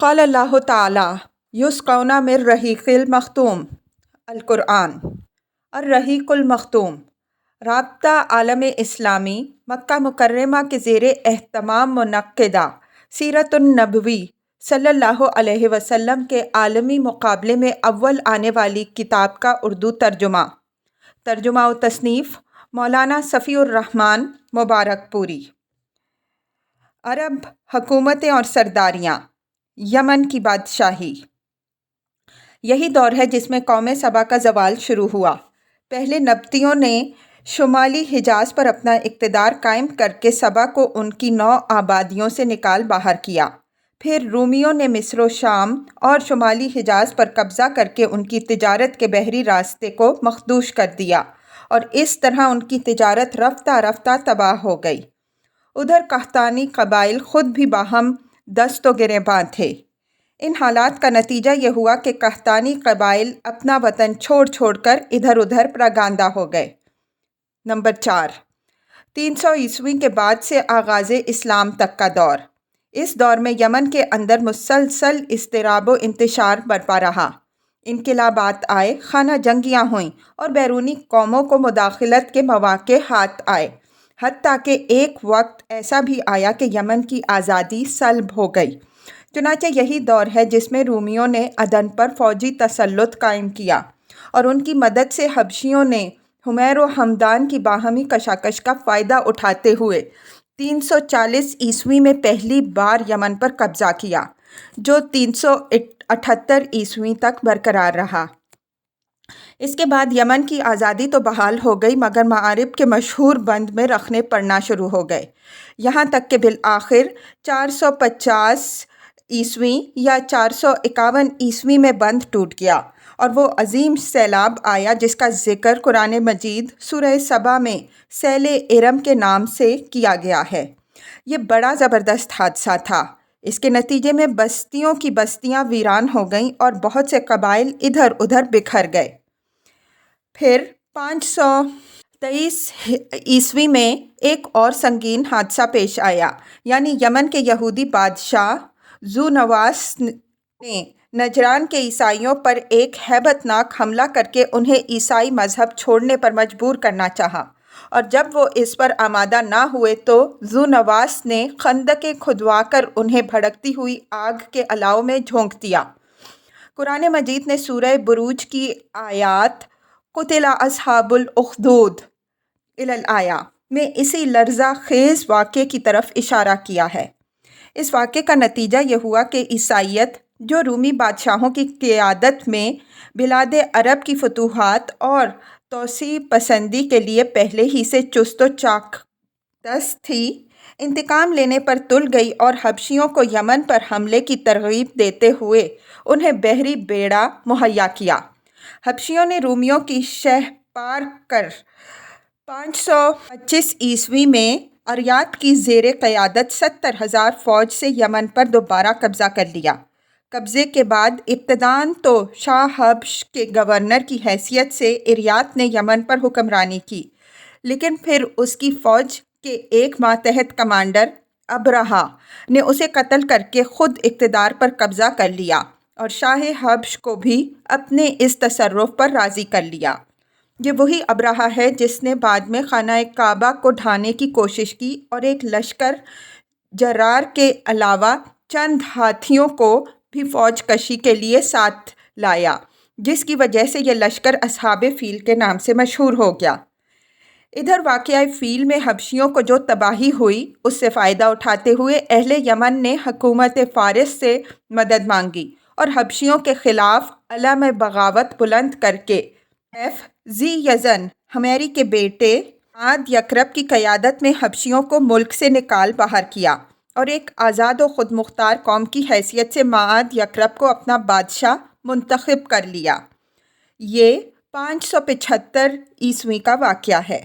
قال اللہ تعالی یسقون من رحیق المختوم القرآن الرحیق المختوم رابطہ عالم اسلامی مکہ مکرمہ کے زیر اہتمام منعقدہ سیرت النبوی صلی اللہ علیہ وسلم کے عالمی مقابلے میں اول آنے والی کتاب کا اردو ترجمہ و تصنیف مولانا صفی الرحمن مبارک پوری۔ عرب حکومتیں اور سرداریاں، یمن کی بادشاہی۔ یہی دور ہے جس میں قوم سبا کا زوال شروع ہوا۔ پہلے نبطیوں نے شمالی حجاز پر اپنا اقتدار قائم کر کے سبا کو ان کی 9 آبادیوں سے نکال باہر کیا۔ پھر رومیوں نے مصر و شام اور شمالی حجاز پر قبضہ کر کے ان کی تجارت کے بحری راستے کو مخدوش کر دیا اور اس طرح ان کی تجارت رفتہ رفتہ تباہ ہو گئی۔ ادھر قحطانی قبائل خود بھی باہم دست و گریباں تھے۔ ان حالات کا نتیجہ یہ ہوا کہ قحطانی قبائل اپنا وطن چھوڑ چھوڑ کر ادھر ادھر پراگندہ ہو گئے۔ نمبر 4، 300 عیسوی کے بعد سے آغاز اسلام تک کا دور۔ اس دور میں یمن کے اندر مسلسل اضطراب و انتشار برپا رہا۔ انقلابات آئے، خانہ جنگیاں ہوئیں اور بیرونی قوموں کو مداخلت کے مواقع ہاتھ آئے، حتیٰ کہ ایک وقت ایسا بھی آیا کہ یمن کی آزادی سلب ہو گئی۔ چنانچہ یہی دور ہے جس میں رومیوں نے عدن پر فوجی تسلط قائم کیا اور ان کی مدد سے حبشیوں نے حمیر و ہمدان کی باہمی کشاکش کا فائدہ اٹھاتے ہوئے 340 عیسوی میں پہلی بار یمن پر قبضہ کیا، جو 378 عیسوی تک برقرار رہا۔ اس کے بعد یمن کی آزادی تو بحال ہو گئی، مگر معارب کے مشہور بند میں رکھنے پڑنا شروع ہو گئے، یہاں تک کہ بالآخر 450 عیسوی یا 451 عیسوی میں بند ٹوٹ گیا اور وہ عظیم سیلاب آیا جس کا ذکر قرآن مجید سورہ سبا میں سیل ارم کے نام سے کیا گیا ہے۔ یہ بڑا زبردست حادثہ تھا۔ اس کے نتیجے میں بستیوں کی بستیاں ویران ہو گئیں اور بہت سے قبائل ادھر ادھر بکھر گئے۔ پھر 523 عیسوی میں ایک اور سنگین حادثہ پیش آیا، یعنی یمن کے یہودی بادشاہ ذو نواس نے نجران کے عیسائیوں پر ایک ہیبت ناک حملہ کر کے انہیں عیسائی مذہب چھوڑنے پر مجبور کرنا چاہا، اور جب وہ اس پر آمادہ نہ ہوئے تو ذو نواس نے خندقیں کھدوا کر انہیں بھڑکتی ہوئی آگ کے الاؤ میں جھونک دیا۔ قرآن مجید نے سورہ بروج کی آیات قتل اصحاب الاخدود الآیہ میں اسی لرزہ خیز واقعے کی طرف اشارہ کیا ہے۔ اس واقعے کا نتیجہ یہ ہوا کہ عیسائیت، جو رومی بادشاہوں کی قیادت میں بلاد عرب کی فتوحات اور توسیع پسندی کے لیے پہلے ہی سے چست و چاکدست تھی، انتقام لینے پر تل گئی اور حبشیوں کو یمن پر حملے کی ترغیب دیتے ہوئے انہیں بحری بیڑا مہیا کیا۔ حبشیوں نے رومیوں کی شہ پار کر 525 عیسوی میں اریاط کی زیر قیادت 70,000 فوج سے یمن پر دوبارہ قبضہ کر لیا۔ قبضے کے بعد ابتداً تو شاہ حبش کے گورنر کی حیثیت سے اریاط نے یمن پر حکمرانی کی، لیکن پھر اس کی فوج کے ایک ماتحت کمانڈر ابرہہ نے اسے قتل کر کے خود اقتدار پر قبضہ کر لیا اور شاہ حبش کو بھی اپنے اس تصرف پر راضی کر لیا۔ یہ وہی ابرہہ ہے جس نے بعد میں خانہ کعبہ کو ڈھانے کی کوشش کی اور ایک لشکر جرار کے علاوہ چند ہاتھیوں کو بھی فوج کشی کے لیے ساتھ لایا، جس کی وجہ سے یہ لشکر اصحاب فیل کے نام سے مشہور ہو گیا۔ ادھر واقعہ فیل میں حبشیوں کو جو تباہی ہوئی، اس سے فائدہ اٹھاتے ہوئے اہل یمن نے حکومت فارس سے مدد مانگی اور حبشیوں کے خلاف علم بغاوت بلند کر کے ذی یزن حمیری کے بیٹے معاد یکرب کی قیادت میں حبشیوں کو ملک سے نکال باہر کیا اور ایک آزاد و خود مختار قوم کی حیثیت سے معاد یکرب کو اپنا بادشاہ منتخب کر لیا۔ یہ 575 عیسوی کا واقعہ ہے۔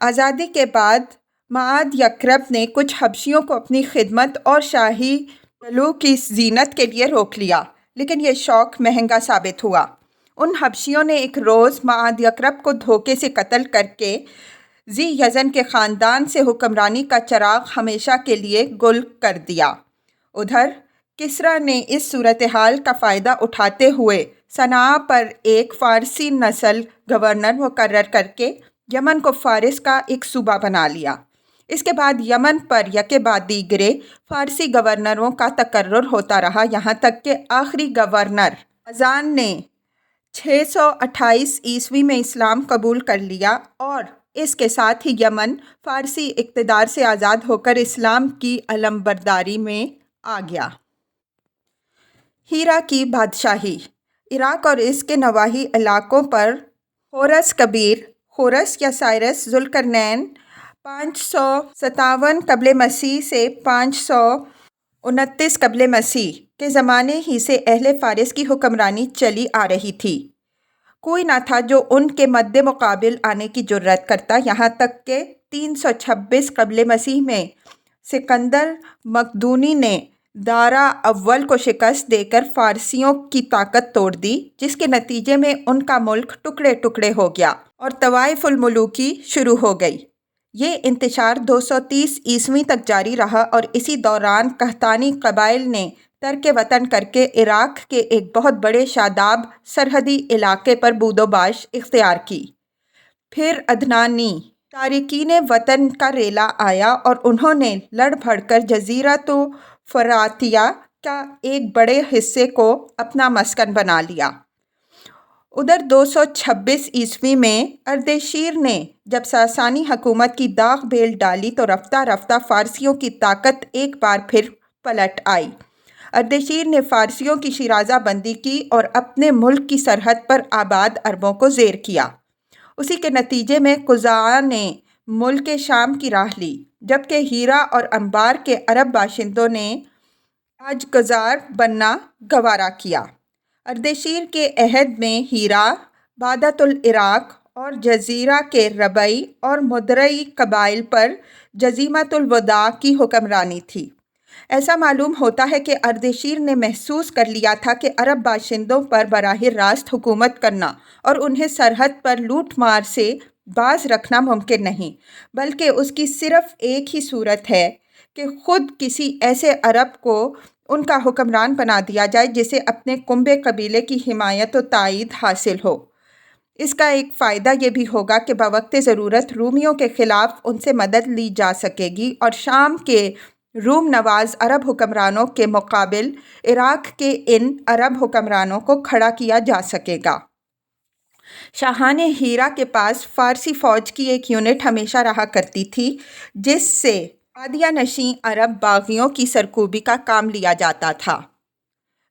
آزادی کے بعد معاد یکرب نے کچھ حبشیوں کو اپنی خدمت اور شاہی جلوہ کی زینت کے لیے روک لیا، لیکن یہ شوق مہنگا ثابت ہوا۔ ان حبشیوں نے ایک روز معاد یکرب کو دھوکے سے قتل کر کے ذی یزن کے خاندان سے حکمرانی کا چراغ ہمیشہ کے لیے گل کر دیا۔ ادھر کسریٰ نے اس صورتحال کا فائدہ اٹھاتے ہوئے صنعاء پر ایک فارسی نسل گورنر مقرر کر کے یمن کو فارس کا ایک صوبہ بنا لیا۔ اس کے بعد یمن پر یکے بعد دیگرے فارسی گورنروں کا تقرر ہوتا رہا، یہاں تک کہ آخری گورنر اذان نے 628 عیسوی میں اسلام قبول کر لیا اور اس کے ساتھ ہی یمن فارسی اقتدار سے آزاد ہو کر اسلام کی علمبرداری میں آ گیا۔ ہیرا کی بادشاہی۔ عراق اور اس کے نواحی علاقوں پر خورس کبیر، خورس یا سائرس ذوالقرنین 557 قبل مسیح سے 529 قبل مسیح کے زمانے ہی سے اہل فارس کی حکمرانی چلی آ رہی تھی۔ کوئی نہ تھا جو ان کے مد مقابل آنے کی جرأت کرتا، یہاں تک کہ 326 قبل مسیح میں سکندر مقدونی نے دارا اول کو شکست دے کر فارسیوں کی طاقت توڑ دی، جس کے نتیجے میں ان کا ملک ٹکڑے ٹکڑے ہو گیا اور طوائف الملوکی شروع ہو گئی۔ یہ انتشار 230 عیسوی تک جاری رہا اور اسی دوران قحطانی قبائل نے ترک وطن کر کے عراق کے ایک بہت بڑے شاداب سرحدی علاقے پر بود و باش اختیار کی۔ پھر عدنانی تارکین وطن کا ریلا آیا اور انہوں نے لڑ بھڑ کر جزیرۃ فراتیہ کا ایک بڑے حصے کو اپنا مسکن بنا لیا۔ ادھر 226 عیسوی میں اردشیر نے جب ساسانی حکومت کی داغ بیل ڈالی تو رفتہ رفتہ فارسیوں کی طاقت ایک بار پھر پلٹ آئی۔ اردشیر نے فارسیوں کی شیرازہ بندی کی اور اپنے ملک کی سرحد پر آباد عربوں کو زیر کیا۔ اسی کے نتیجے میں قزاع نے ملک شام کی راہ لی، جبکہ ہیرا اور انبار کے عرب باشندوں نے تاج گزار بننا گوارا کیا۔ اردشیر کے عہد میں ہیرا، بادۃ العراق اور جزیرہ کے ربعی اور مدرعی قبائل پر جزیمۃ الوداع کی حکمرانی تھی۔ ایسا معلوم ہوتا ہے کہ اردشیر نے محسوس کر لیا تھا کہ عرب باشندوں پر براہ راست حکومت کرنا اور انہیں سرحد پر لوٹ مار سے باز رکھنا ممکن نہیں، بلکہ اس کی صرف ایک ہی صورت ہے کہ خود کسی ایسے عرب کو ان کا حکمران بنا دیا جائے جسے اپنے کنبے قبیلے کی حمایت و تائید حاصل ہو۔ اس کا ایک فائدہ یہ بھی ہوگا کہ بوقت ضرورت رومیوں کے خلاف ان سے مدد لی جا سکے گی اور شام کے روم نواز عرب حکمرانوں کے مقابل عراق کے ان عرب حکمرانوں کو کھڑا کیا جا سکے گا۔ شاہان ہیرا کے پاس فارسی فوج کی ایک یونٹ ہمیشہ رہا کرتی تھی، جس سے بادیہ نشین عرب باغیوں کی سرکوبی کا کام لیا جاتا تھا۔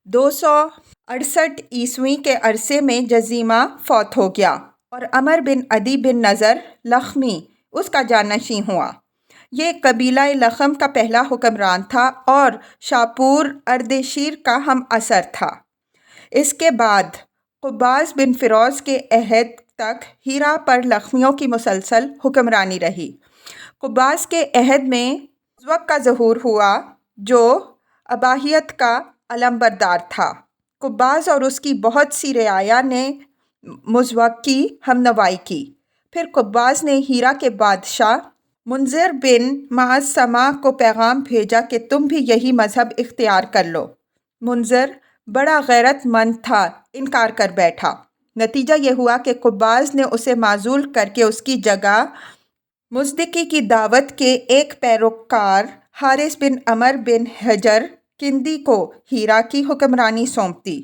268 عیسوی کے عرصے میں جزیمہ فوت ہو گیا اور عمر بن عدی بن نضر لخمی اس کا جانشین ہوا۔ یہ قبیلہ لخم کا پہلا حکمران تھا اور شاپور اردشیر کا ہم اثر تھا۔ اس کے بعد قباز بن فیروز کے عہد تک ہیرا پر لخمیوں کی مسلسل حکمرانی رہی۔ قباز کے عہد میں مزوق کا ظہور ہوا جو اباحیت کا علمبردار تھا۔ قباز اور اس کی بہت سی رعایا نے مزوق کی ہمنوائی کی۔ پھر قباز نے ہیرا کے بادشاہ منذر بن معصمہ کو پیغام بھیجا کہ تم بھی یہی مذہب اختیار کر لو۔ منذر بڑا غیرت مند تھا، انکار کر بیٹھا۔ نتیجہ یہ ہوا کہ قباز نے اسے معزول کر کے اس کی جگہ مصدقی کی دعوت کے ایک پیروکار حارث بن عمر بن حجر کندی کو ہیرا کی حکمرانی سونپ دی۔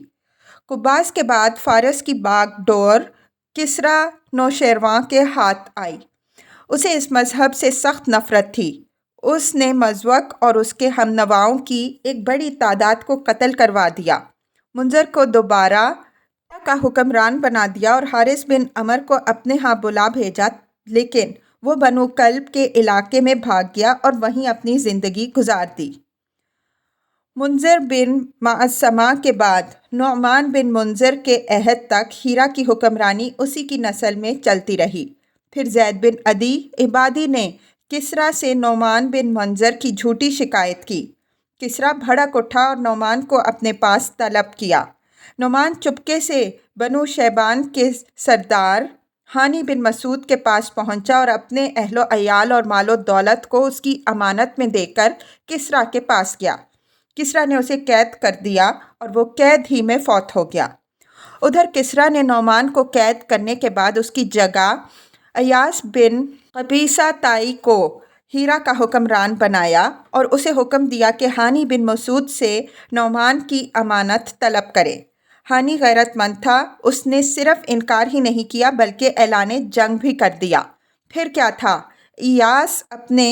قباز کے بعد فارس کی باغ ڈور کسریٰ نوشیروان کے ہاتھ آئی۔ اسے اس مذہب سے سخت نفرت تھی۔ اس نے مزوق اور اس کے ہم نواؤں کی ایک بڑی تعداد کو قتل کروا دیا۔ منذر کو دوبارہ کا حکمران بنا دیا اور حارث بن عمر کو اپنے ہاں بلا بھیجا، لیکن وہ بنو کلب کے علاقے میں بھاگ گیا اور وہیں اپنی زندگی گزار دی۔ منذر بن معصمہ کے بعد نعمان بن منذر کے عہد تک ہیرا کی حکمرانی اسی کی نسل میں چلتی رہی۔ پھر زید بن عدی عبادی نے کسریٰ سے نعمان بن منذر کی جھوٹی شکایت کی۔ کسریٰ بھڑک اٹھا اور نعمان کو اپنے پاس طلب کیا۔ نعمان چپکے سے بنو شیبان کے سردار ہانی بن مسعود کے پاس پہنچا اور اپنے اہل و عیال اور مال و دولت کو اس کی امانت میں دے کر کسریٰ کے پاس گیا۔ کسریٰ نے اسے قید کر دیا اور وہ قید ہی میں فوت ہو گیا۔ ادھر کسریٰ نے نعمان کو قید کرنے کے بعد اس کی جگہ ایاس بن قبیصہ طائی کو ہیرا کا حکمران بنایا اور اسے حکم دیا کہ ہانی بن مسعود سے نعمان کی امانت طلب کرے۔ ہانی غیرت مند تھا، اس نے صرف انکار ہی نہیں کیا بلکہ اعلان جنگ بھی کر دیا۔ پھر کیا تھا، ایاس اپنے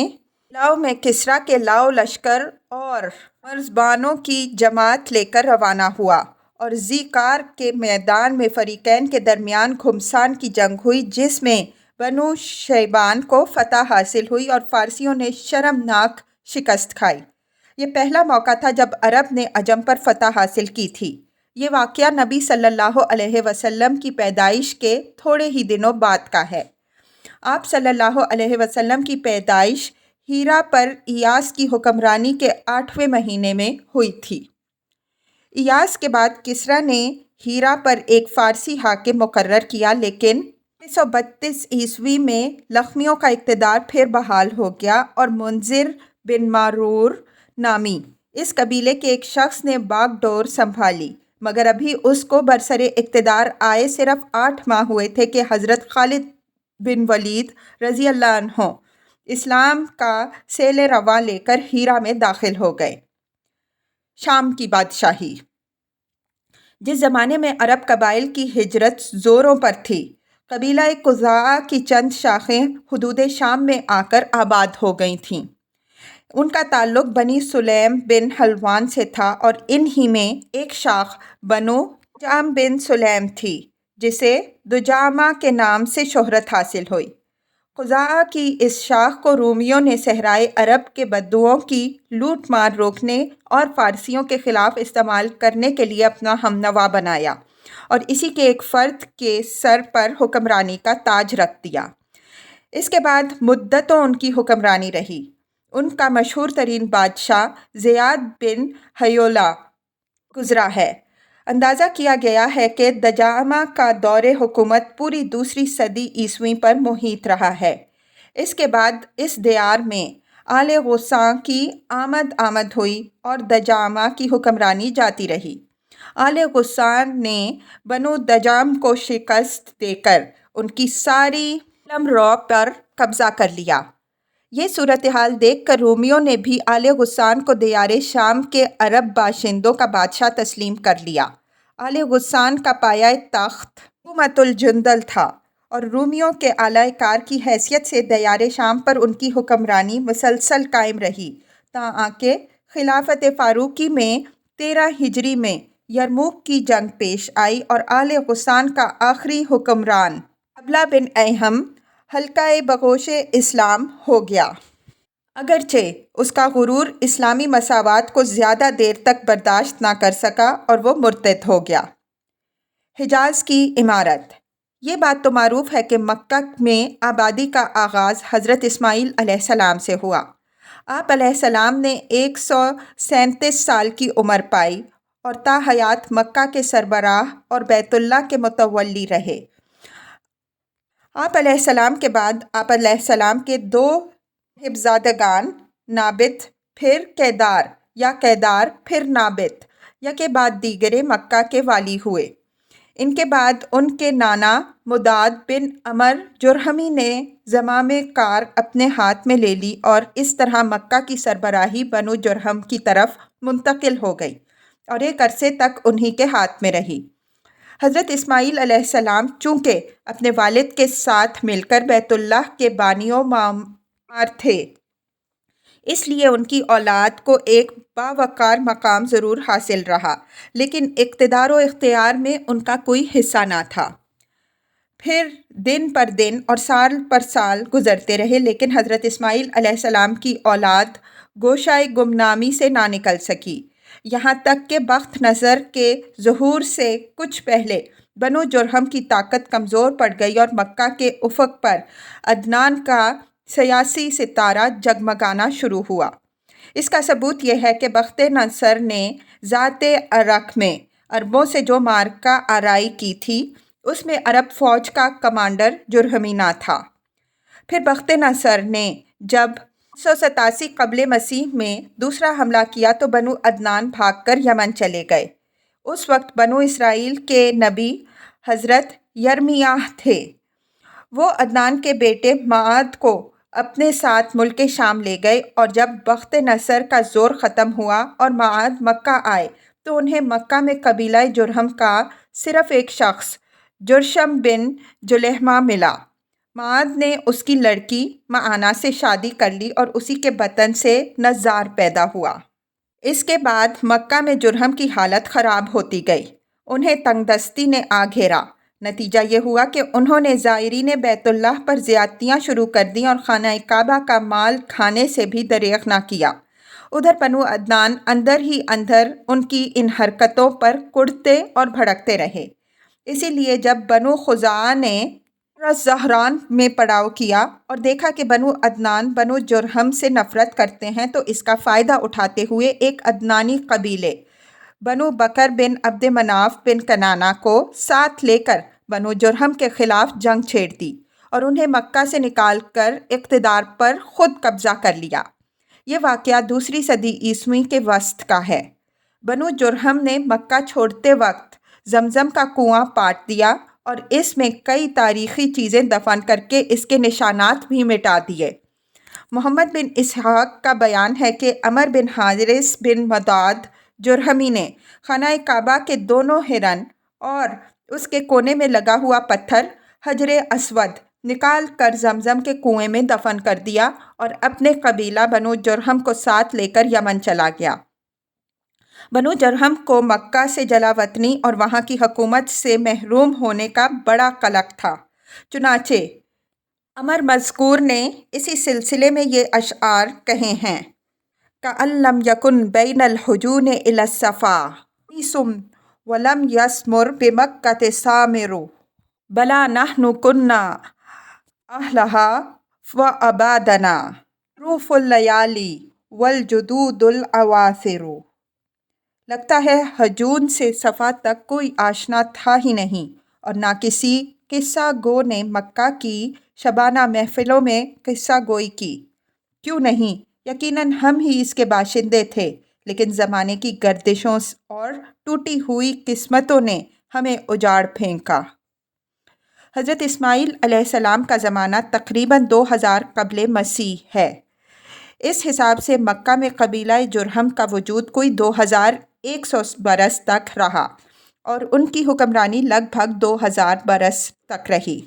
لو میں کسریٰ کے لو لشکر اور مرزبانوں کی جماعت لے کر روانہ ہوا اور ذی قار کے میدان میں فریقین کے درمیان گھمسان کی جنگ ہوئی، جس میں بنو شیبان کو فتح حاصل ہوئی اور فارسیوں نے شرمناک شکست کھائی۔ یہ پہلا موقع تھا جب عرب نے عجم پر فتح حاصل کی تھی۔ یہ واقعہ نبی صلی اللہ علیہ وسلم کی پیدائش کے تھوڑے ہی دنوں بعد کا ہے۔ آپ صلی اللہ علیہ وسلم کی پیدائش ہیرا پر ایاس کی حکمرانی کے 8ویں مہینے میں ہوئی تھی۔ ایاس کے بعد کسریٰ نے ہیرا پر ایک فارسی حاکم مقرر کیا، لیکن 632 عیسوی میں لخمیوں کا اقتدار پھر بحال ہو گیا اور منذر بن مارور نامی اس قبیلے کے ایک شخص نے باغ ڈور سنبھالی، مگر ابھی اس کو برسر اقتدار آئے صرف 8 ماہ ہوئے تھے کہ حضرت خالد بن ولید رضی اللہ عنہ اسلام کا سیل رواں لے کر ہیرا میں داخل ہو گئے۔ شام کی بادشاہی۔ جس زمانے میں عرب قبائل کی ہجرت زوروں پر تھی، قبیلہ قزاع کی چند شاخیں حدود شام میں آ کر آباد ہو گئی تھیں۔ ان کا تعلق بنی سلیم بن حلوان سے تھا اور انہی میں ایک شاخ بنو دجام بن سلیم تھی، جسے دجامہ کے نام سے شہرت حاصل ہوئی۔ قزاع کی اس شاخ کو رومیوں نے صحرائے عرب کے بدوؤں کی لوٹ مار روکنے اور فارسیوں کے خلاف استعمال کرنے کے لیے اپنا ہم نوا بنایا اور اسی کے ایک فرد کے سر پر حکمرانی کا تاج رکھ دیا۔ اس کے بعد مدتوں ان کی حکمرانی رہی۔ ان کا مشہور ترین بادشاہ زیاد بن حیولہ گزرا ہے۔ اندازہ کیا گیا ہے کہ دجامہ کا دور حکومت پوری دوسری صدی عیسوی پر محیط رہا ہے۔ اس کے بعد اس دیار میں آل غسان کی آمد ہوئی اور دجامہ کی حکمرانی جاتی رہی۔ آل غسان نے بنو دجام کو شکست دے کر ان کی ساری قلمرو پر قبضہ کر لیا۔ یہ صورتحال دیکھ کر رومیوں نے بھی آل غسان کو دیار شام کے عرب باشندوں کا بادشاہ تسلیم کر لیا۔ آل غسان کا پایہ تخت حکومت الجندل تھا اور رومیوں کے اعلی کار کی حیثیت سے دیار شام پر ان کی حکمرانی مسلسل قائم رہی تاں کہ خلافت فاروقی میں 13 ہجری میں یرموک کی جنگ پیش آئی اور آل غسان کا آخری حکمران ابلہ بن ایہم حلقہ بغوش اسلام ہو گیا۔ اگرچہ اس کا غرور اسلامی مساوات کو زیادہ دیر تک برداشت نہ کر سکا اور وہ مرتد ہو گیا۔ حجاز کی عمارت۔ یہ بات تو معروف ہے کہ مکہ میں آبادی کا آغاز حضرت اسماعیل علیہ السلام سے ہوا۔ آپ علیہ السلام نے 137 سال کی عمر پائی اور تا حیات مکہ کے سربراہ اور بیت اللہ کے متولی رہے۔ آپ علیہ السلام کے بعد آپ علیہ السلام کے 2 صاحبزادگان نابت پھر کیدار یا کیدار پھر نابت یکے بعد دیگرے مکہ کے والی ہوئے۔ ان کے بعد ان کے نانا مداد بن عمر جرہمی نے زمام کار اپنے ہاتھ میں لے لی اور اس طرح مکہ کی سربراہی بنو جرہم کی طرف منتقل ہو گئی اور ایک عرصے تک انہی کے ہاتھ میں رہی۔ حضرت اسماعیل علیہ السلام چونکہ اپنے والد کے ساتھ مل کر بیت اللہ کے بانی و معمار تھے، اس لیے ان کی اولاد کو ایک باوقار مقام ضرور حاصل رہا، لیکن اقتدار و اختیار میں ان کا کوئی حصہ نہ تھا۔ پھر دن پر دن اور سال پر سال گزرتے رہے، لیکن حضرت اسماعیل علیہ السلام کی اولاد گوشۂ گمنامی سے نہ نکل سکی، یہاں تک کہ بخت نصر کے ظہور سے کچھ پہلے بنو جرہم کی طاقت کمزور پڑ گئی اور مکہ کے افق پر عدنان کا سیاسی ستارہ جگمگانا شروع ہوا۔ اس کا ثبوت یہ ہے کہ بخت نصر نے ذات عرق میں عربوں سے جو معرکہ آرائی کی تھی، اس میں عرب فوج کا کمانڈر جرہمی نہ تھا۔ پھر بخت نصر نے جب 587 قبل مسیح میں دوسرا حملہ کیا تو بنو عدنان بھاگ کر یمن چلے گئے۔ اس وقت بنو اسرائیل کے نبی حضرت یرمیاہ تھے۔ وہ عدنان کے بیٹے معاد کو اپنے ساتھ ملک شام لے گئے، اور جب بخت نصر کا زور ختم ہوا اور معاد مکہ آئے تو انہیں مکہ میں قبیلہ جرہم کا صرف ایک شخص جرشم بن جلحمہ ملا۔ معاد نے اس کی لڑکی معانہ سے شادی کر لی اور اسی کے بطن سے نزار پیدا ہوا۔ اس کے بعد مکہ میں جرہم کی حالت خراب ہوتی گئی۔ انہیں تنگ دستی نے آ گھیرا۔ نتیجہ یہ ہوا کہ انہوں نے زائرین بیت اللہ پر زیادتیاں شروع کر دیں اور خانہ کعبہ کا مال کھانے سے بھی دریغ نہ کیا۔ ادھر بنو عدنان اندر ہی اندر ان کی ان حرکتوں پر کڑتے اور بھڑکتے رہے۔ اسی لیے جب بنو خزاعہ نے زہران میں پڑاؤ کیا اور دیکھا کہ بنو عدنان بنو جرہم سے نفرت کرتے ہیں، تو اس کا فائدہ اٹھاتے ہوئے ایک عدنانی قبیلے بنو بکر بن عبد مناف بن کنانہ کو ساتھ لے کر بنو جرہم کے خلاف جنگ چھیڑ دی اور انہیں مکہ سے نکال کر اقتدار پر خود قبضہ کر لیا۔ یہ واقعہ دوسری صدی عیسوی کے وسط کا ہے۔ بنو جرہم نے مکہ چھوڑتے وقت زمزم کا کنواں پاٹ دیا اور اس میں کئی تاریخی چیزیں دفن کر کے اس کے نشانات بھی مٹا دیے۔ محمد بن اسحاق کا بیان ہے کہ عمر بن حارث بن مداد جرہمی نے خانہ کعبہ کے دونوں ہرن اور اس کے کونے میں لگا ہوا پتھر حجر اسود نکال کر زمزم کے کنویں میں دفن کر دیا اور اپنے قبیلہ بنو جرہم کو ساتھ لے کر یمن چلا گیا۔ بنو جرہم کو مکہ سے جلا وطنی اور وہاں کی حکومت سے محروم ہونے کا بڑا قلق تھا۔ چنانچہ عمر مذکور نے اسی سلسلے میں یہ اشعار کہے ہیں: کأن لم یکن بین الحجون الی الصفا قیس ولم یثمر بمکۃ ثامر بلا نحن کنا اہلھا وعبادنا روف اللیالی والجدود الاواثر۔ لگتا ہے حجون سے صفا تک کوئی آشنا تھا ہی نہیں، اور نہ کسی قصہ گو نے مکہ کی شبانہ محفلوں میں قصہ گوئی کی۔ کیوں نہیں، یقیناً ہم ہی اس کے باشندے تھے، لیکن زمانے کی گردشوں اور ٹوٹی ہوئی قسمتوں نے ہمیں اجاڑ پھینکا۔ حضرت اسماعیل علیہ السلام کا زمانہ تقریباً 2000 قبل مسیح ہے۔ اس حساب سے مکہ میں قبیلہ جرہم کا وجود کوئی 2100 برس تک رہا اور ان کی حکمرانی لگ بھگ 2000 برس تک رہی۔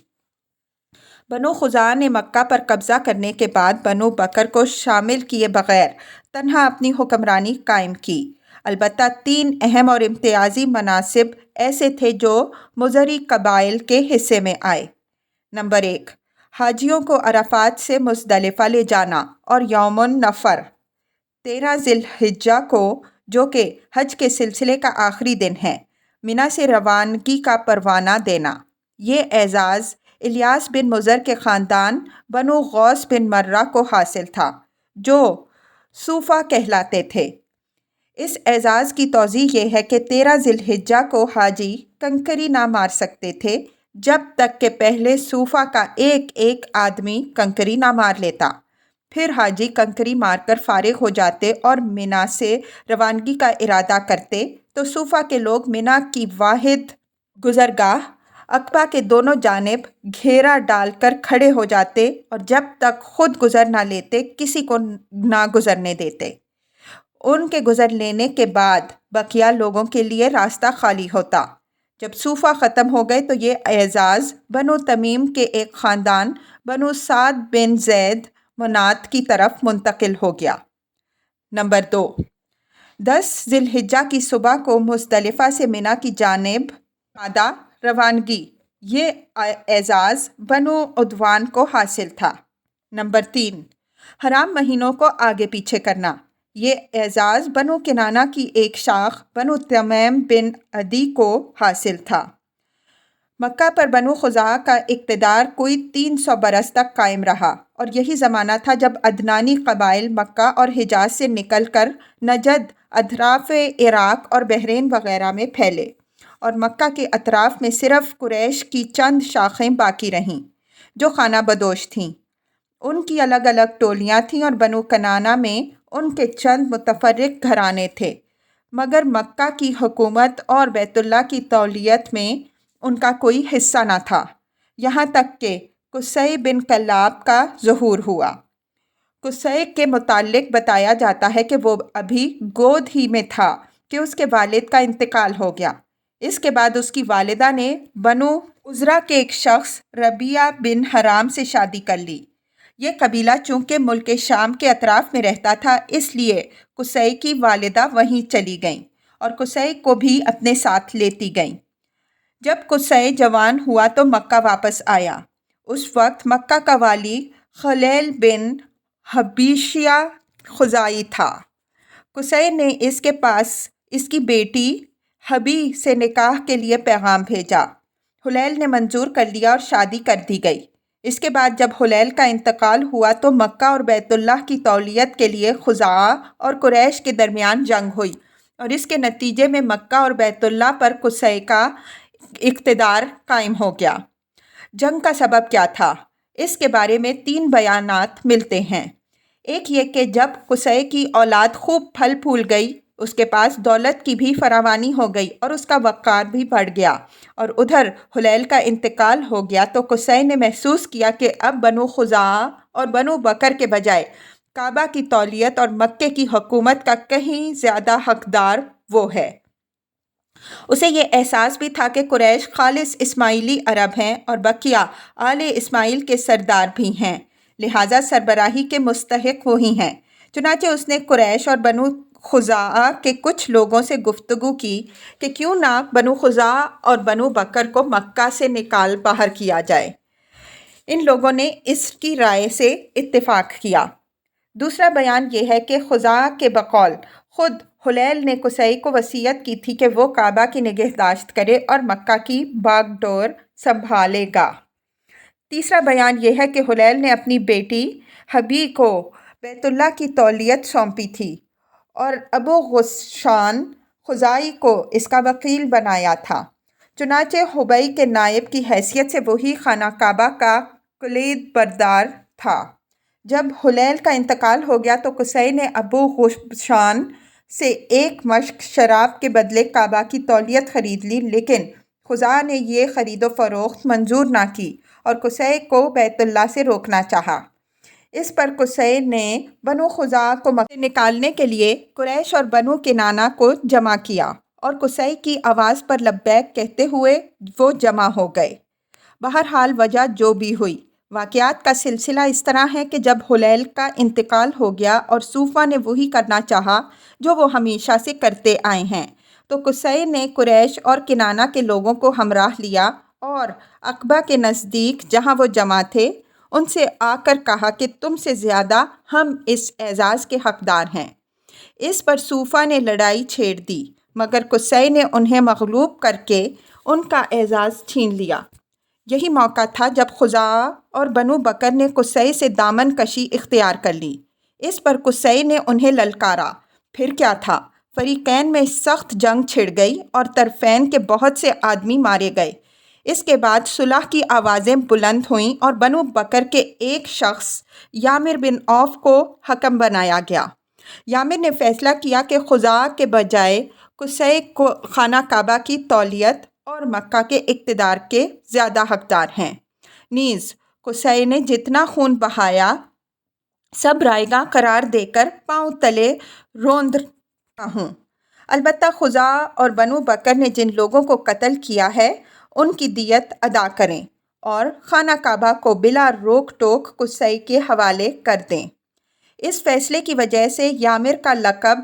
بنو خزاعہ نے مکہ پر قبضہ کرنے کے بعد بنو بکر کو شامل کیے بغیر تنہا اپنی حکمرانی قائم کی۔ البتہ 3 اہم اور امتیازی مناصب ایسے تھے جو مزری قبائل کے حصے میں آئے۔ نمبر 1، حاجیوں کو عرفات سے مزدلفہ لے جانا اور یوم النفر 13 ذی الحجہ کو، جو کہ حج کے سلسلے کا آخری دن ہے، منا سے روانگی کا پروانہ دینا۔ یہ اعزاز الیاس بن مضر کے خاندان بنو غوث بن مرہ کو حاصل تھا، جو صوفہ کہلاتے تھے۔ اس اعزاز کی توضیح یہ ہے کہ 13 ذی الحجہ کو حاجی کنکری نہ مار سکتے تھے جب تک کہ پہلے صوفہ کا ایک ایک آدمی کنکری نہ مار لیتا۔ پھر حاجی کنکری مار کر فارغ ہو جاتے اور منا سے روانگی کا ارادہ کرتے تو صوفہ کے لوگ منا کی واحد گزرگاہ عقبہ کے دونوں جانب گھیرا ڈال کر کھڑے ہو جاتے اور جب تک خود گزر نہ لیتے کسی کو نہ گزرنے دیتے۔ ان کے گزر لینے کے بعد بقیہ لوگوں کے لیے راستہ خالی ہوتا۔ جب صوفہ ختم ہو گئے تو یہ اعزاز بنو تمیم کے ایک خاندان بنو سعد بن زید منات کی طرف منتقل ہو گیا۔ نمبر 2، 10 ذی الحجہ کی صبح کو مزدلفہ سے منا کی جانب پیادہ روانگی، یہ اعزاز بنو عدوان کو حاصل تھا۔ نمبر 3، حرام مہینوں کو آگے پیچھے کرنا، یہ اعزاز بنو کنانہ کی ایک شاخ بنو تمیم بن عدی کو حاصل تھا۔ مکہ پر بنو خزاعہ کا اقتدار کوئی 300 برس تک قائم رہا اور یہی زمانہ تھا جب عدنانی قبائل مکہ اور حجاز سے نکل کر نجد، اطراف عراق اور بحرین وغیرہ میں پھیلے، اور مکہ کے اطراف میں صرف قریش کی چند شاخیں باقی رہیں جو خانہ بدوش تھیں۔ ان کی الگ الگ ٹولیاں تھیں اور بنو کنانہ میں ان کے چند متفرق گھرانے تھے، مگر مکہ کی حکومت اور بیت اللہ کی تولیت میں ان کا کوئی حصہ نہ تھا، یہاں تک کہ قصی بن کلاب کا ظہور ہوا۔ قصی کے متعلق بتایا جاتا ہے کہ وہ ابھی گود ہی میں تھا کہ اس کے والد کا انتقال ہو گیا۔ اس کے بعد اس کی والدہ نے بنو عذرا کے ایک شخص ربیعہ بن حرام سے شادی کر لی۔ یہ قبیلہ چونکہ ملک شام کے اطراف میں رہتا تھا، اس لیے قصی کی والدہ وہیں چلی گئیں اور قصی کو بھی اپنے ساتھ لیتی گئیں۔ جب قصی جوان ہوا تو مکہ واپس آیا۔ اس وقت مکہ کا والی خلیل بن حبیشیہ خزاعی تھا۔ قصی نے اس کے پاس اس کی بیٹی حبی سے نکاح کے لیے پیغام بھیجا۔ خلیل نے منظور کر لیا اور شادی کر دی گئی۔ اس کے بعد جب خلیل کا انتقال ہوا تو مکہ اور بیت اللہ کی تولیت کے لیے خزاعہ اور قریش کے درمیان جنگ ہوئی اور اس کے نتیجے میں مکہ اور بیت اللہ پر قصی کا اقتدار قائم ہو گیا۔ جنگ کا سبب کیا تھا؟ اس کے بارے میں 3 بیانات ملتے ہیں۔ ایک یہ کہ جب قصی کی اولاد خوب پھل پھول گئی، اس کے پاس دولت کی بھی فراوانی ہو گئی اور اس کا وقار بھی بڑھ گیا، اور ادھر خلیل کا انتقال ہو گیا تو قصی نے محسوس کیا کہ اب بنو خزاعہ اور بنو بکر کے بجائے کعبہ کی تولیت اور مکے کی حکومت کا کہیں زیادہ حقدار وہ ہے۔ اسے یہ احساس بھی تھا کہ قریش خالص اسماعیلی عرب ہیں اور بقیہ آل اسماعیل کے سردار بھی ہیں، لہٰذا سربراہی کے مستحق وہی ہیں۔ چنانچہ اس نے قریش اور بنو خزاعہ کے کچھ لوگوں سے گفتگو کی کہ کیوں نہ بنو خزاعہ اور بنو بکر کو مکہ سے نکال باہر کیا جائے۔ ان لوگوں نے اس کی رائے سے اتفاق کیا۔ دوسرا بیان یہ ہے کہ خزاعہ کے بقول خود خلیل نے قصی کو وصیت کی تھی کہ وہ کعبہ کی نگہداشت کرے اور مکہ کی باغ ڈور سنبھالے گا۔ تیسرا بیان یہ ہے کہ خلیل نے اپنی بیٹی حبی کو بیت اللہ کی تولیت سونپی تھی اور ابو غسان خزاعی کو اس کا وکیل بنایا تھا۔ چنانچہ حبی کے نائب کی حیثیت سے وہی خانہ کعبہ کا کلید بردار تھا۔ جب خلیل کا انتقال ہو گیا تو قصی نے ابو غسان سے 1 مشک شراب کے بدلے کعبہ کی تولیت خرید لی، لیکن خزاعہ نے یہ خرید و فروخت منظور نہ کی اور قصی کو بیت اللہ سے روکنا چاہا۔ اس پر قصی نے بنو خزاعہ کو مکہ سے نکالنے کے لیے قریش اور بنو کنانہ کو جمع کیا اور قصی کی آواز پر لبیک کہتے ہوئے وہ جمع ہو گئے۔ بہرحال وجہ جو بھی ہوئی، واقعات کا سلسلہ اس طرح ہے کہ جب خلیل کا انتقال ہو گیا اور صوفہ نے وہی کرنا چاہا جو وہ ہمیشہ سے کرتے آئے ہیں، تو قصی نے قریش اور کنانہ کے لوگوں کو ہمراہ لیا اور عقبہ کے نزدیک جہاں وہ جمع تھے ان سے آ کر کہا کہ تم سے زیادہ ہم اس اعزاز کے حقدار ہیں۔ اس پر صوفہ نے لڑائی چھیڑ دی، مگر قصی نے انہیں مغلوب کر کے ان کا اعزاز چھین لیا۔ یہی موقع تھا جب خزاعہ اور بنو بکر نے قصی سے دامن کشی اختیار کر لی۔ اس پر قصی نے انہیں للکارا۔ پھر کیا تھا؟ فریقین میں سخت جنگ چھڑ گئی اور طرفین کے بہت سے آدمی مارے گئے۔ اس کے بعد صلح کی آوازیں بلند ہوئیں اور بنو بکر کے ایک شخص یامر بن عوف کو حکم بنایا گیا۔ یامر نے فیصلہ کیا کہ خزاعہ کے بجائے قصی کو خانہ کعبہ کی تولیت اور مکہ کے اقتدار کے زیادہ حقدار ہیں۔ نیز قصی نے جتنا خون بہایا سب رائے گاں قرار دے کر پاؤں تلے روند رہا ہوں۔ البتہ خزاعہ اور بنو بکر نے جن لوگوں کو قتل کیا ہے ان کی دیت ادا کریں اور خانہ کعبہ کو بلا روک ٹوک قصی کے حوالے کر دیں۔ اس فیصلے کی وجہ سے یامر کا لقب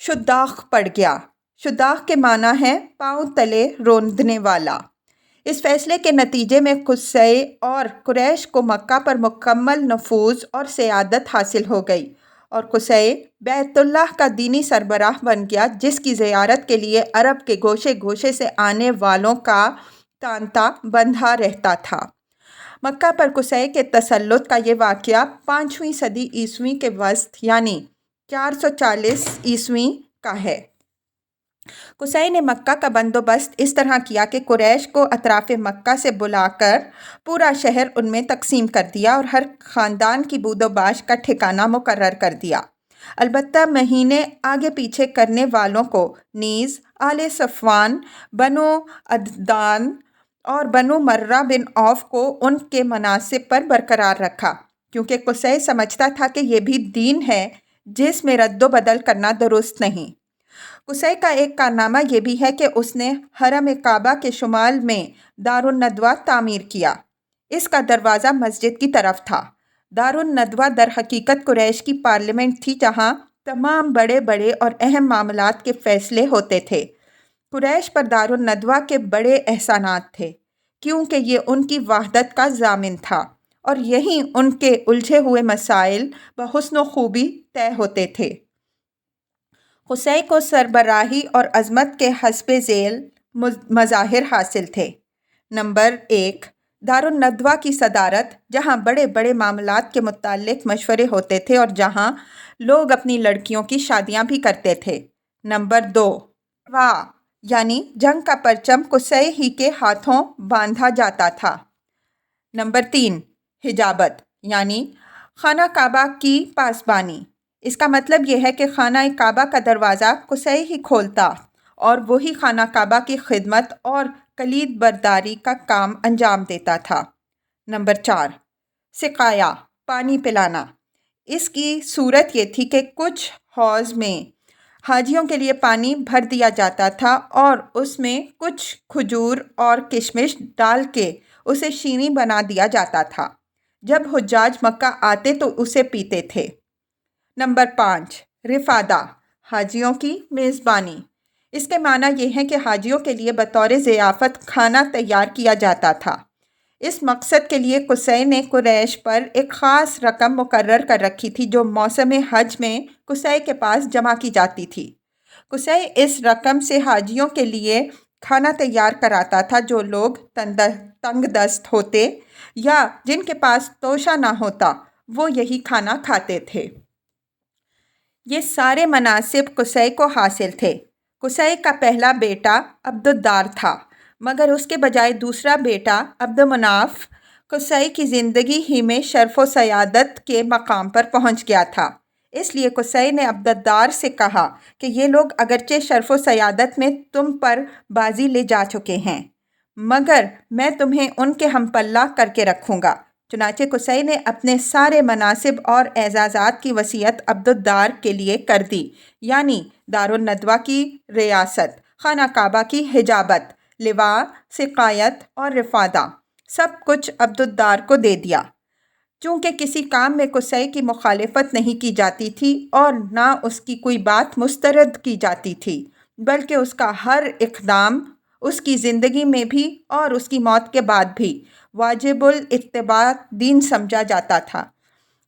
شداخ پڑ گیا۔ شداخ کے معنی ہے پاؤں تلے روندنے والا۔ اس فیصلے کے نتیجے میں قصی اور قریش کو مکہ پر مکمل نفوذ اور سیادت حاصل ہو گئی اور قصی بیت اللہ کا دینی سربراہ بن گیا، جس کی زیارت کے لیے عرب کے گوشے گوشے سے آنے والوں کا تانتا بندھا رہتا تھا۔ مکہ پر قصی کے تسلط کا یہ واقعہ 5ویں صدی عیسوی کے وسط یعنی 440 عیسوی کا ہے۔ قصی نے مکہ کا بندوبست اس طرح کیا کہ قریش کو اطراف مکہ سے بلا کر پورا شہر ان میں تقسیم کر دیا اور ہر خاندان کی بود و باش کا ٹھکانہ مقرر کر دیا۔ البتہ مہینے آگے پیچھے کرنے والوں کو نیز آل صفوان، بنو عدنان اور بنو مرہ بن عوف کو ان کے مناصب پر برقرار رکھا، کیونکہ قصی سمجھتا تھا کہ یہ بھی دین ہے جس میں رد و بدل کرنا درست نہیں۔ قصی کا ایک کارنامہ یہ بھی ہے کہ اس نے حرم کعبہ کے شمال میں دارالندوہ تعمیر کیا۔ اس کا دروازہ مسجد کی طرف تھا۔ دارالندوہ در حقیقت قریش کی پارلیمنٹ تھی، جہاں تمام بڑے بڑے اور اہم معاملات کے فیصلے ہوتے تھے۔ قریش پر دارالندوہ کے بڑے احسانات تھے، کیونکہ یہ ان کی وحدت کا ضامن تھا اور یہیں ان کے الجھے ہوئے مسائل بحسن و خوبی طے ہوتے تھے۔ قصی کو سربراہی اور عظمت کے حسب ذیل مظاہر حاصل تھے۔ نمبر 1، دارالندوہ کی صدارت، جہاں بڑے بڑے معاملات کے متعلق مشورے ہوتے تھے اور جہاں لوگ اپنی لڑکیوں کی شادیاں بھی کرتے تھے۔ نمبر 2، لواء یعنی جنگ کا پرچم قصی ہی کے ہاتھوں باندھا جاتا تھا۔ نمبر 3، حجابت یعنی خانہ کعبہ کی پاسبانی۔ اس کا مطلب یہ ہے کہ خانہ کعبہ کا دروازہ قصی ہی کھولتا اور وہی خانہ کعبہ کی خدمت اور کلید برداری کا کام انجام دیتا تھا۔ نمبر 4، سقایا پانی پلانا۔ اس کی صورت یہ تھی کہ کچھ حوض میں حاجیوں کے لیے پانی بھر دیا جاتا تھا اور اس میں کچھ کھجور اور کشمش ڈال کے اسے شیریں بنا دیا جاتا تھا۔ جب حجاج مکہ آتے تو اسے پیتے تھے۔ نمبر 5، رفادہ حاجیوں کی میزبانی۔ اس کے معنی یہ ہے کہ حاجیوں کے لیے بطور ضیافت کھانا تیار کیا جاتا تھا۔ اس مقصد کے لیے قصی نے قریش پر ایک خاص رقم مقرر کر رکھی تھی، جو موسم حج میں قصی کے پاس جمع کی جاتی تھی۔ قصی اس رقم سے حاجیوں کے لیے کھانا تیار کراتا تھا۔ جو لوگ تنگ دست ہوتے یا جن کے پاس توشہ نہ ہوتا، وہ یہی کھانا کھاتے تھے۔ یہ سارے مناصب قصی کو حاصل تھے۔ قصی کا پہلا بیٹا عبدالدار تھا، مگر اس کے بجائے دوسرا بیٹا عبدمناف قصی کی زندگی ہی میں شرف و سیادت کے مقام پر پہنچ گیا تھا۔ اس لیے قصی نے عبدالدار سے کہا کہ یہ لوگ اگرچہ شرف و سیادت میں تم پر بازی لے جا چکے ہیں، مگر میں تمہیں ان کے ہم پلہ کر کے رکھوں گا۔ چنانچہ قصی نے اپنے سارے مناصب اور اعزازات کی وصیت عبدالدار کے لیے کر دی، یعنی دارالندوہ کی ریاست، خانہ کعبہ کی حجابت، لواء، سقایت اور رفادہ، سب کچھ عبدالدار کو دے دیا۔ چونکہ کسی کام میں قصی کی مخالفت نہیں کی جاتی تھی اور نہ اس کی کوئی بات مسترد کی جاتی تھی، بلکہ اس کا ہر اقدام اس کی زندگی میں بھی اور اس کی موت کے بعد بھی واجب الاتباع دین سمجھا جاتا تھا،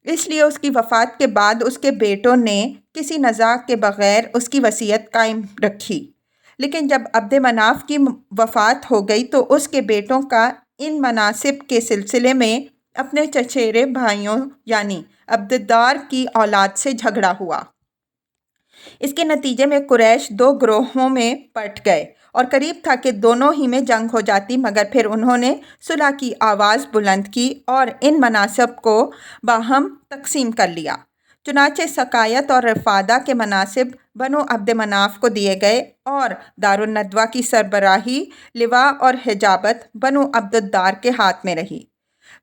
اس لیے اس کی وفات کے بعد اس کے بیٹوں نے کسی نزاع کے بغیر اس کی وصیت قائم رکھی۔ لیکن جب عبد مناف کی وفات ہو گئی تو اس کے بیٹوں کا ان مناصب کے سلسلے میں اپنے چچیرے بھائیوں یعنی عبدالدار کی اولاد سے جھگڑا ہوا۔ اس کے نتیجے میں قریش دو گروہوں میں بٹ گئے اور قریب تھا کہ دونوں ہی میں جنگ ہو جاتی، مگر پھر انہوں نے صلح کی آواز بلند کی اور ان مناصب کو باہم تقسیم کر لیا۔ چنانچہ سقایت اور رفادہ کے مناصب بنو عبد مناف کو دیے گئے اور دارالندوہ کی سربراہی، لواء اور حجابت بنو عبدالدار کے ہاتھ میں رہی۔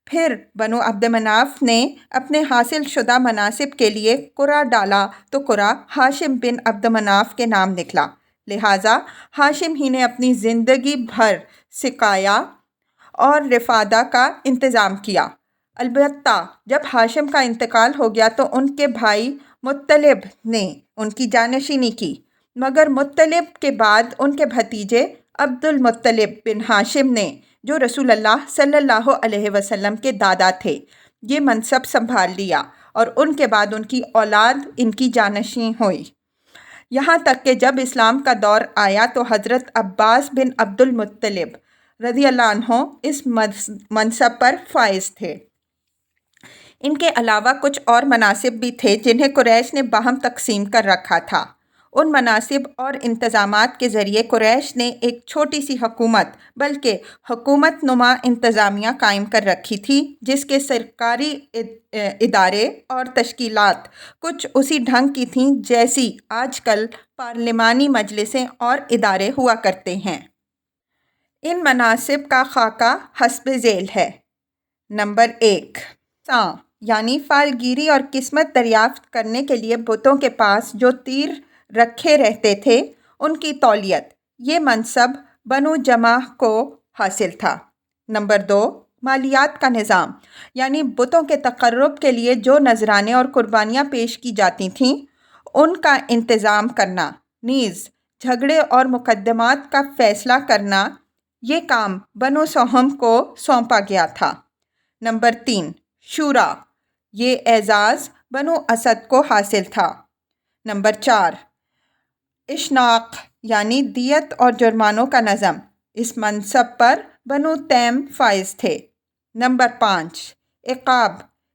پھر بنو عبد مناف نے اپنے حاصل شدہ مناصب کے لیے قرعہ ڈالا تو قرعہ ہاشم بن عبد مناف کے نام نکلا، لہٰذا ہاشم ہی نے اپنی زندگی بھر سقایا اور رفادہ کا انتظام کیا۔ البتہ جب ہاشم کا انتقال ہو گیا تو ان کے بھائی مطلب نے ان کی جانشینی کی، مگر مطلب کے بعد ان کے بھتیجے عبد المطلب بن ہاشم نے، جو رسول اللہ صلی اللہ علیہ وسلم کے دادا تھے، یہ منصب سنبھال لیا اور ان کے بعد ان کی اولاد ان کی جانشین ہوئی، یہاں تک کہ جب اسلام کا دور آیا تو حضرت عباس بن عبد المطلب رضی اللہ عنہ اس منصب پر فائز تھے۔ ان کے علاوہ کچھ اور مناصب بھی تھے جنہیں قریش نے باہم تقسیم کر رکھا تھا۔ ان مناصب اور انتظامات کے ذریعے قریش نے ایک چھوٹی سی حکومت بلکہ حکومت نما انتظامیہ قائم کر رکھی تھی، جس کے سرکاری ادارے اور تشکیلات کچھ اسی ڈھنگ کی تھیں جیسی آج کل پارلیمانی مجلسیں اور ادارے ہوا کرتے ہیں۔ ان مناصب کا خاکہ حسب ذیل ہے۔ نمبر 1، ساں یعنی فالگیری اور قسمت دریافت کرنے کے لیے بتوں کے پاس جو تیر رکھے رہتے تھے ان کی تولیت، یہ منصب بنو جمح کو حاصل تھا۔ نمبر 2، مالیات کا نظام یعنی بتوں کے تقرب کے لیے جو نذرانے اور قربانیاں پیش کی جاتی تھیں ان کا انتظام کرنا، نیز جھگڑے اور مقدمات کا فیصلہ کرنا، یہ کام بنو سہم کو سونپا گیا تھا۔ نمبر 3، شورا، یہ اعزاز بنو اسد کو حاصل تھا۔ نمبر 4، اشناق یعنی دیت اور جرمانوں کا نظم، اس منصب پر بنو تیم فائز تھے۔ نمبر 5، عقاب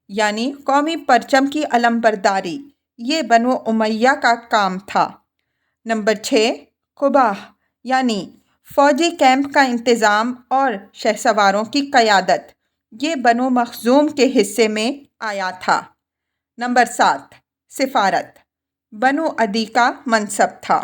یعنی قومی پرچم کی علمبرداری، یہ بنو امیہ کا کام تھا۔ نمبر 6، قباہ یعنی فوجی کیمپ کا انتظام اور شہسواروں کی قیادت، یہ بنو مخزوم کے حصے میں آیا تھا۔ نمبر 7، سفارت، بنو عدی کا منصب تھا۔